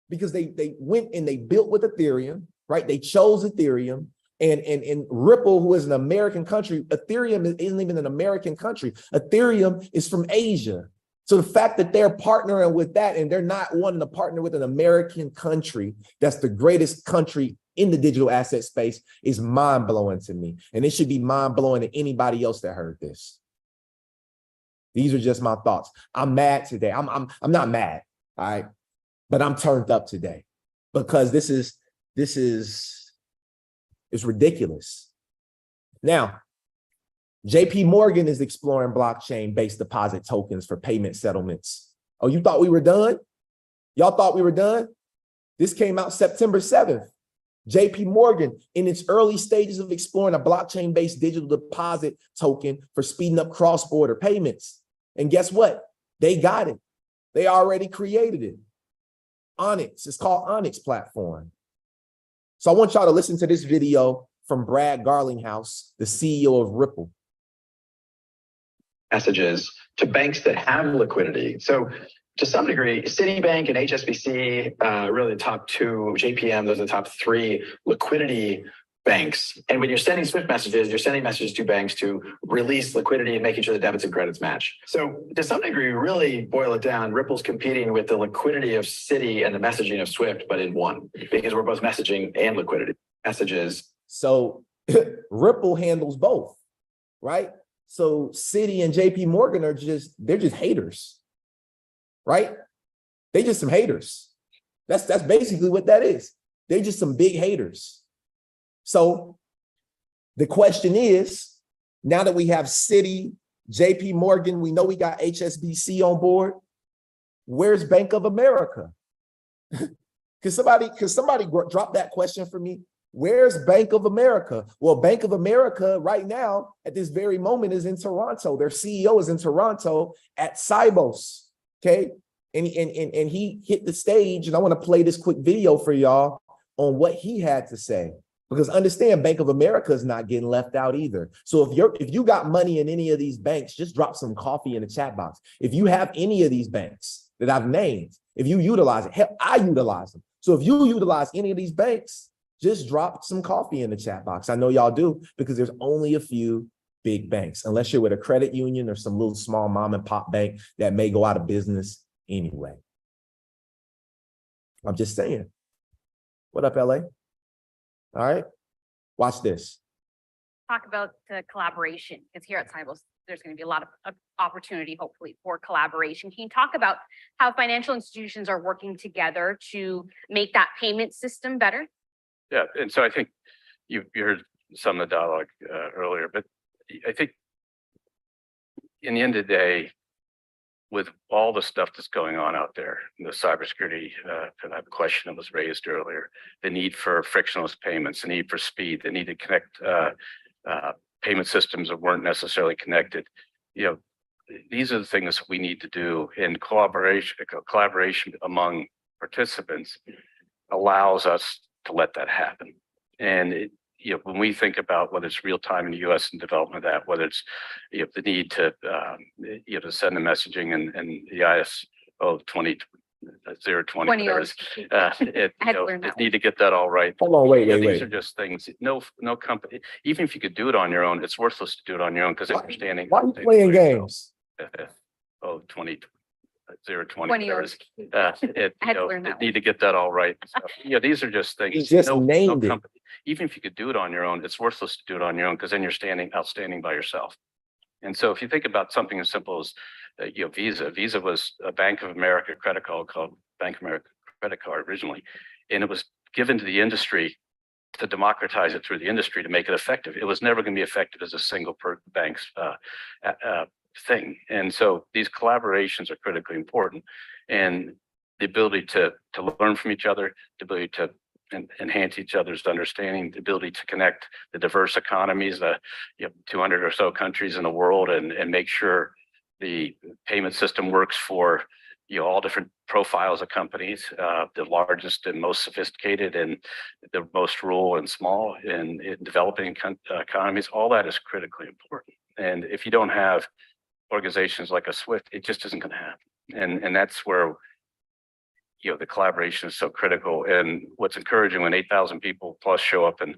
[SPEAKER 2] Because they went and they built with Ethereum, right? They chose Ethereum. And Ripple, who is an American country, Ethereum isn't even an American country. Ethereum is from Asia. So the fact that they're partnering with that and they're not wanting to partner with an American country that's the greatest country in the digital asset space is mind-blowing to me. And it should be mind-blowing to anybody else that heard this. These are just my thoughts. I'm mad today. I'm not mad, all right? But I'm turned up today because this is ridiculous. Now, JP Morgan is exploring blockchain-based deposit tokens for payment settlements. Oh, you thought we were done? Y'all thought we were done? This came out September 7th. JP Morgan, in its early stages of exploring a blockchain-based digital deposit token for speeding up cross-border payments. And guess what? They got it. They already created it. Onyx, it's called Onyx platform. So I want y'all to listen to this video from Brad Garlinghouse, the CEO of Ripple.
[SPEAKER 10] Messages to banks that have liquidity. So to some degree, Citibank and HSBC, really the top two, JPM, those are the top three liquidity banks. And when you're sending SWIFT messages, you're sending messages to banks to release liquidity and making sure the debits and credits match. So to some degree, really boil it down, Ripple's competing with the liquidity of Citi and the messaging of SWIFT, but in one, because we're both messaging and liquidity messages.
[SPEAKER 2] So Ripple handles both, right? So Citi and JP Morgan they're just haters, right? They just some haters. That's basically what that is. They just some big haters. So the question is, now that we have Citi, JP Morgan, we know we got HSBC on board, where's Bank of America? Could somebody drop that question for me? Where's Bank of America? Well, Bank of America right now, at this very moment, is in Toronto. Their CEO is in Toronto at Sibos, okay? And he hit the stage, and I want to play this quick video for y'all on what he had to say. Because understand, Bank of America is not getting left out either. So if you got money in any of these banks, just drop some coffee in the chat box. If you have any of these banks that I've named, if you utilize it, hell, I utilize them. So if you utilize any of these banks, just drop some coffee in the chat box. I know y'all do, because there's only a few big banks, unless you're with a credit union or some little small mom and pop bank that may go out of business anyway. I'm just saying. What up, LA? All right, watch this.
[SPEAKER 11] Talk about the collaboration, because here at Sibos, there's going to be a lot of opportunity, hopefully, for collaboration. Can you talk about how financial institutions are working together to make that payment system better?
[SPEAKER 12] Yeah, and so I think you heard some of the dialogue earlier, but I think in the end of the day, with all the stuff that's going on out there, the cybersecurity that question that was raised earlier, the need for frictionless payments, the need for speed, the need to connect payment systems that weren't necessarily connected. You know, these are the things we need to do, and collaboration among participants allows us to let that happen. And you know, when we think about whether it's real time in the U.S. and development of that, whether it's the need to to send the messaging and the ISO 2020, whatever it is, need to get that all right.
[SPEAKER 2] Hold on, wait.
[SPEAKER 12] These are just things. No company, even if you could do it on your own, it's worthless to do it on your own because understanding.
[SPEAKER 2] Why are you playing games?
[SPEAKER 12] 2020, whatever it is, need to get that all right. So, these are just things.
[SPEAKER 2] You just named it.
[SPEAKER 12] Company, even if you could do it on your own, it's worthless to do it on your own because then you're outstanding by yourself. And so if you think about something as simple as Visa was a Bank of America credit card called Bank of America credit card originally, and it was given to the industry to democratize it through the industry to make it effective. It was never going to be effective as a single bank's thing. And so these collaborations are critically important, and the ability to learn from each other, the ability to enhance each other's understanding, the ability to connect the diverse economies, the 200 or so countries in the world, and make sure the payment system works for all different profiles of companies, the largest and most sophisticated and the most rural and small and in developing economies. All that is critically important. And if you don't have organizations like a SWIFT, it just isn't going to happen. And that's where the collaboration is so critical. And what's encouraging when 8,000 people plus show up in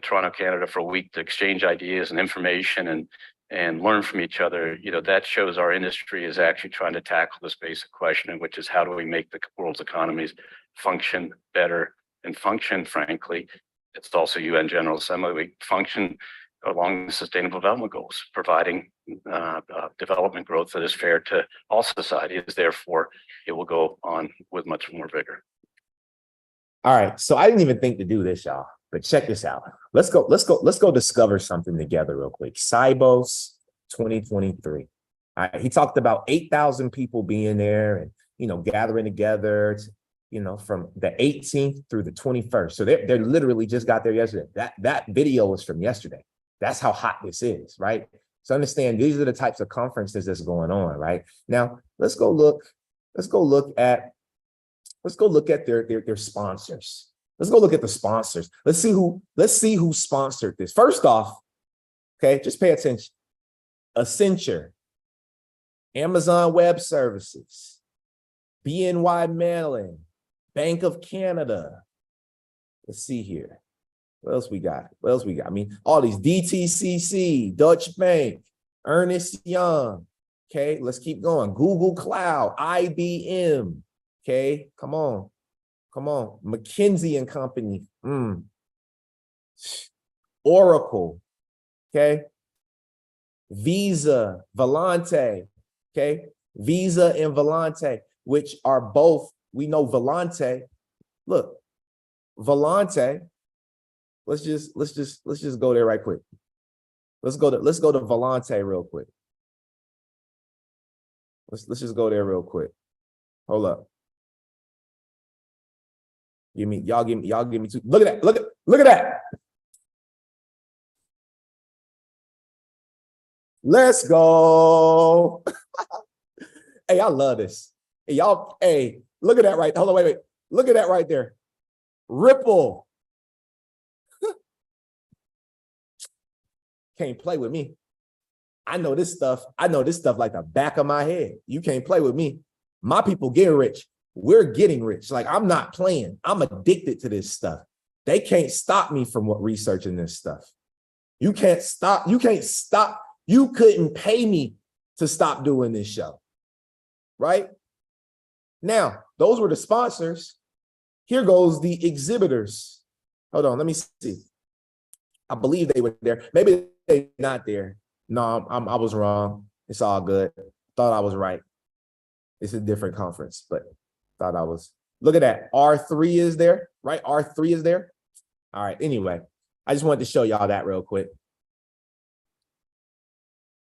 [SPEAKER 12] Toronto, Canada for a week to exchange ideas and information and learn from each other, that shows our industry is actually trying to tackle this basic question, which is how do we make the world's economies function better and function, frankly, it's also UN General Assembly, we function along the Sustainable Development Goals, providing development growth that is fair to all societies. Therefore, it will go on with much more vigor.
[SPEAKER 2] All right, so I didn't even think to do this, y'all, but check this out. Let's go discover something together real quick. Sibos 2023. All right, he talked about 8,000 people being there and gathering together, from the 18th through the 21st. So they literally just got there yesterday. That video was from yesterday. That's how hot this is, right? So understand these are the types of conferences that's going on, right? Now let's go look at their sponsors. Let's go look at the sponsors. Let's see who sponsored this. First off, okay, just pay attention. Accenture, Amazon Web Services, BNY Mellon, Bank of Canada. Let's see here. What else we got? I mean, all these DTCC, Deutsche Bank, Ernest Young. Okay, let's keep going. Google Cloud, IBM. Okay, come on. McKinsey and Company. Oracle. Okay. Visa, Volante. Okay. Visa and Volante, which are both, we know Volante. Look, Volante. Let's just go there right quick. Let's go to Volante real quick. Let's just go there real quick. Hold up. Y'all give me two. Look at that. Look at that. Let's go. Hey, I love this. Hey, y'all, look at that right. Hold on, wait. Look at that right there. Ripple. Can't play with me. I know this stuff like the back of my head. You can't play with me. My people get rich. We're getting rich. Like, I'm not playing. I'm addicted to this stuff. They can't stop me from researching this stuff. You can't stop. You couldn't pay me to stop doing this show. Right? Now, those were the sponsors. Here goes the exhibitors. Hold on, let me see. I believe they were there. Maybe they're not there. No, I was wrong. It's all good. Thought I was right. It's a different conference, but thought I was. Look at that. R3 is there, right? R3 is there. All right. Anyway, I just wanted to show y'all that real quick.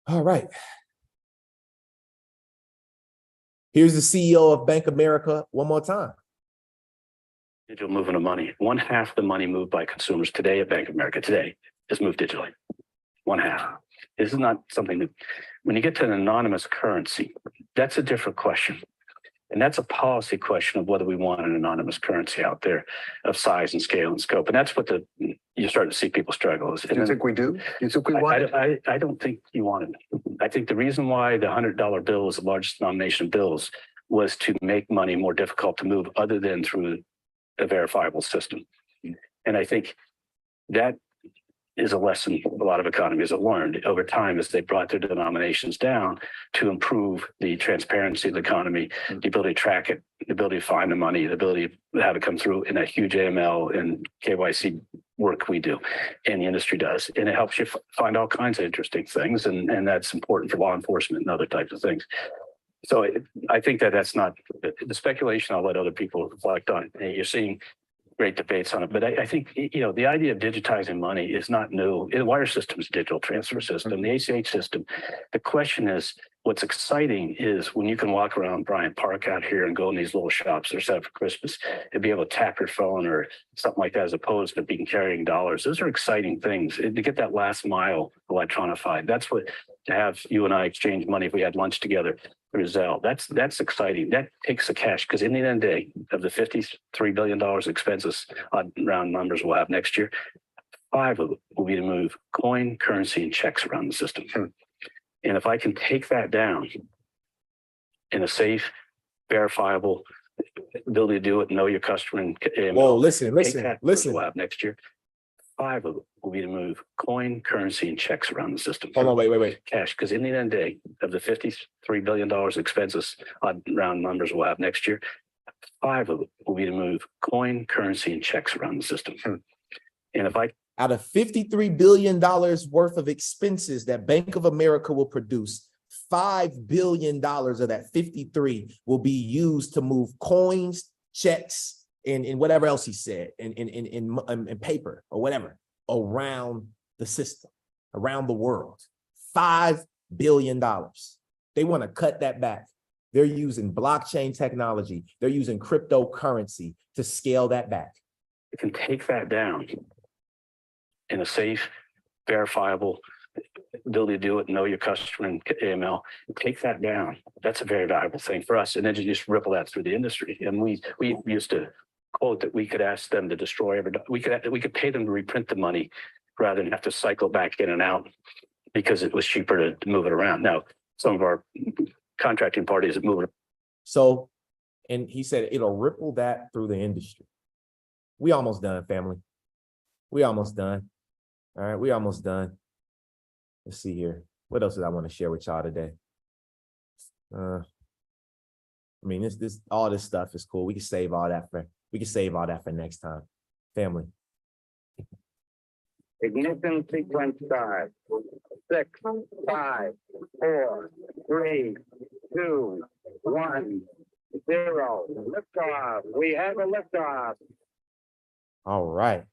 [SPEAKER 2] All right. Here's the CEO of Bank of America one more time.
[SPEAKER 12] Digital movement of money. 1/2 the money moved by consumers today at Bank of America today is moved digitally. 1/2. This is not something that, when you get to an anonymous currency, that's a different question. And that's a policy question of whether we want an anonymous currency out there of size and scale and scope. And that's what you're starting to see people struggle.
[SPEAKER 1] Do you think we do? You think we want it?
[SPEAKER 12] I don't think you want it. I think the reason why the $100 bill was the largest denomination of bills was to make money more difficult to move other than through a verifiable system. And I think that is a lesson a lot of economies have learned over time as they brought their denominations down to improve the transparency of the economy, the ability to track it, the ability to find the money, the ability to have it come through in that huge AML and KYC work we do and the industry does. And it helps you find all kinds of interesting things. And that's important for law enforcement and other types of things. So I think that's not the speculation. I'll let other people reflect on. You're seeing great debates on it, but I think, the idea of digitizing money is not new. The wire system is a digital transfer system, the ACH system. The question is, what's exciting is when you can walk around Bryant Park out here and go in these little shops that are set up for Christmas and be able to tap your phone or something like that, as opposed to being carrying dollars. Those are exciting things. To get that last mile electronified, that's what, to have you and I exchange money if we had lunch together through Zelle, that's exciting. That takes the cash, because in the end of the day, of the $53 billion expenses, odd round numbers we'll have next year, 5 of it will be to move coin, currency, and checks around the system. And if I can take that down in a safe, verifiable ability to do it, know your customer, and
[SPEAKER 2] Whoa, listen.
[SPEAKER 12] we'll have next year. 5 of it will be to move coin, currency, and checks around the system.
[SPEAKER 2] Hold on, wait.
[SPEAKER 12] Cash, because in the end of the day, of the $53 billion expenses, odd round numbers we'll have next year, 5 of it will be to move coin, currency, and checks around the system. And if I
[SPEAKER 2] out of $53 billion worth of expenses that Bank of America will produce, $5 billion of that 53 will be used to move coins, checks, and whatever else he said, in paper or whatever, around the system, around the world. $5 billion. They want to cut that back. They're using blockchain technology. They're using cryptocurrency to scale that back.
[SPEAKER 12] You can take that down in a safe, verifiable ability to do it, know your customer in AML, take that down. That's a very valuable thing for us. And then you just ripple that through the industry. And we used to quote that we could ask them to destroy we could pay them to reprint the money rather than have to cycle back in and out, because it was cheaper to move it around. Now, some of our contracting parties have moved.
[SPEAKER 2] So, and he said it'll ripple that through the industry. We almost done, family. We almost done. All right, we almost done. Let's see here. What else did I want to share with y'all today? I mean, all this stuff is cool. We can save all that for next time. Family.
[SPEAKER 13] Ignition sequence start. 6, 5, 4, 3, 2, 1, 0. Liftoff. We have a liftoff.
[SPEAKER 2] All right.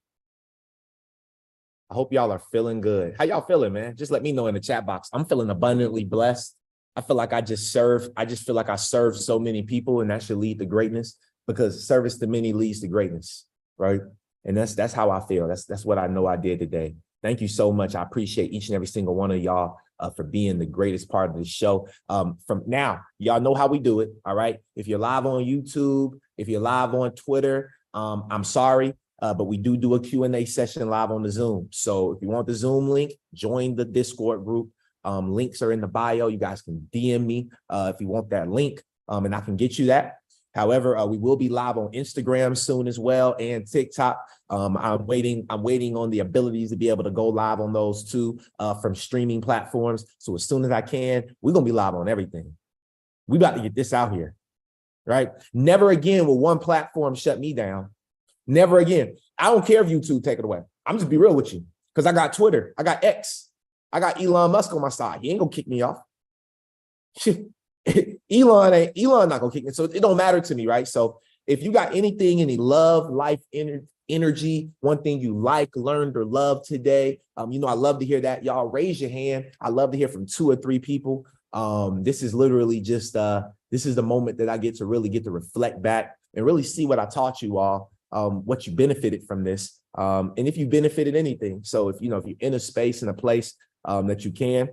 [SPEAKER 2] I hope y'all are feeling good. How y'all feeling, man? Just let me know in the chat box. I'm feeling abundantly blessed. I feel like I just feel like I served so many people, and that should lead to greatness, because service to many leads to greatness, right? And that's how I feel. That's what I know I did today. Thank you so much. I appreciate each and every single one of y'all for being the greatest part of the show. From now, y'all know how we do it, all right? If you're live on YouTube, if you're live on Twitter, I'm sorry. But we do a Q&A session live on the Zoom. So if you want the Zoom link, join the Discord group. Links are in the bio. You guys can DM me if you want that link, and I can get you that. However, we will be live on Instagram soon as well, and TikTok. I'm waiting on the abilities to be able to go live on those too from streaming platforms. So as soon as I can, we're going to be live on everything. We about to get this out here, right? Never again will one platform shut me down. Never again. I don't care if YouTube take it away. I'm just be real with you, because I got Twitter. I got X. I got Elon Musk on my side. He ain't gonna kick me off. Elon not gonna kick me. So it don't matter to me, right? So if you got anything, any love, life, energy, one thing you like, learned, or loved today, I love to hear that. Y'all raise your hand. I love to hear from 2 or 3 people. This is literally just this is the moment that I get to reflect back and really see what I taught you all. What you benefited from this, and if you benefited anything. So if you're in a space, in a place that you can,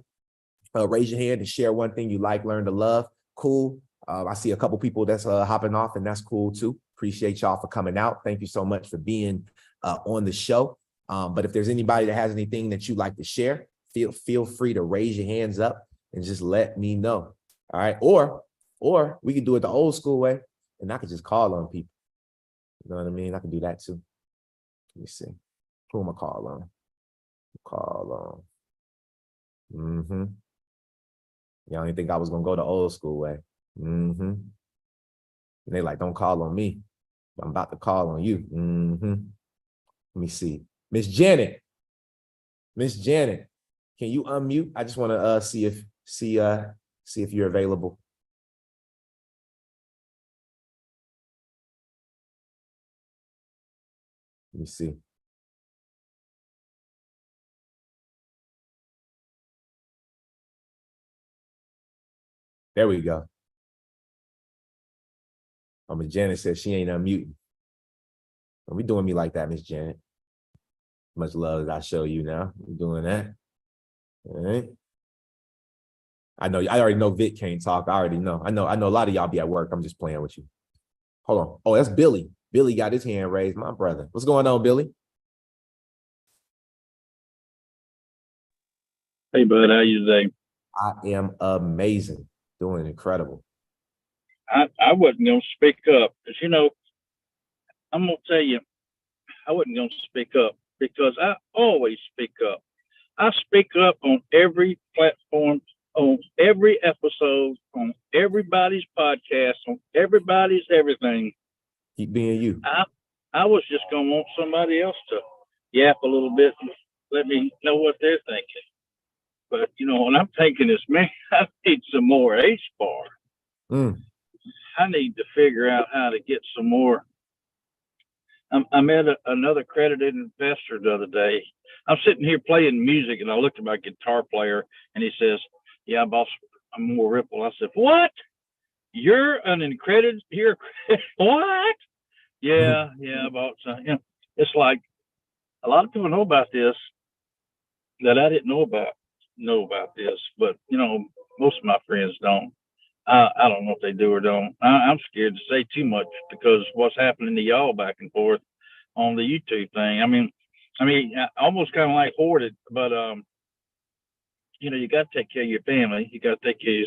[SPEAKER 2] raise your hand and share one thing you like, learn to love. Cool. I see a couple people that's hopping off, and that's cool too. Appreciate y'all for coming out. Thank you so much for being on the show. But if there's anybody that has anything that you'd like to share, feel free to raise your hands up and just let me know. All right. Or we could do it the old school way, and I could just call on people. You know what I mean? I can do that too. Let me see. Who am I call on? Y'all didn't think I was gonna go the old school way. And they like, don't call on me. I'm about to call on you. Let me see. Miss Janet, can you unmute? I just want to see if you're available. see. There we go. Oh, Miss Janet says she ain't unmuting. Don't be doing me like that, Miss Janet. Much love that I show you now. You doing that. All right. I know, I already know Vic can't talk. I already know. I know a lot of y'all be at work. I'm just playing with you. Hold on. Oh, that's Billy. Billy got his hand raised, my brother. What's going on, Billy?
[SPEAKER 13] Hey, bud, how you today?
[SPEAKER 2] I am amazing. Doing incredible.
[SPEAKER 13] I wasn't going to speak up because, you know, I'm going to tell you, I wasn't going to speak up because I always speak up. I speak up on every platform, on every episode, on everybody's podcast, on everybody's everything.
[SPEAKER 2] Keep being you.
[SPEAKER 13] I was just going to want somebody else to yap a little bit and let me know what they're thinking. But, you know, what I'm thinking is, man, I need some more H-bar. I need to figure out how to get some more. I met another accredited investor the other day. I'm sitting here playing music, and I looked at my guitar player, and he says, "Yeah, boss, I'm more Ripple." I said, "What? You're an accredited? You're what?" Yeah, boss. You know, it's like a lot of people know about this that I didn't know about this, but you know, most of my friends don't. I don't know if they do or don't. I'm scared to say too much because what's happening to y'all back and forth on the YouTube thing. I mean, almost kind of like hoarded, but you know, you got to take care of your family. You got to take care of yourself.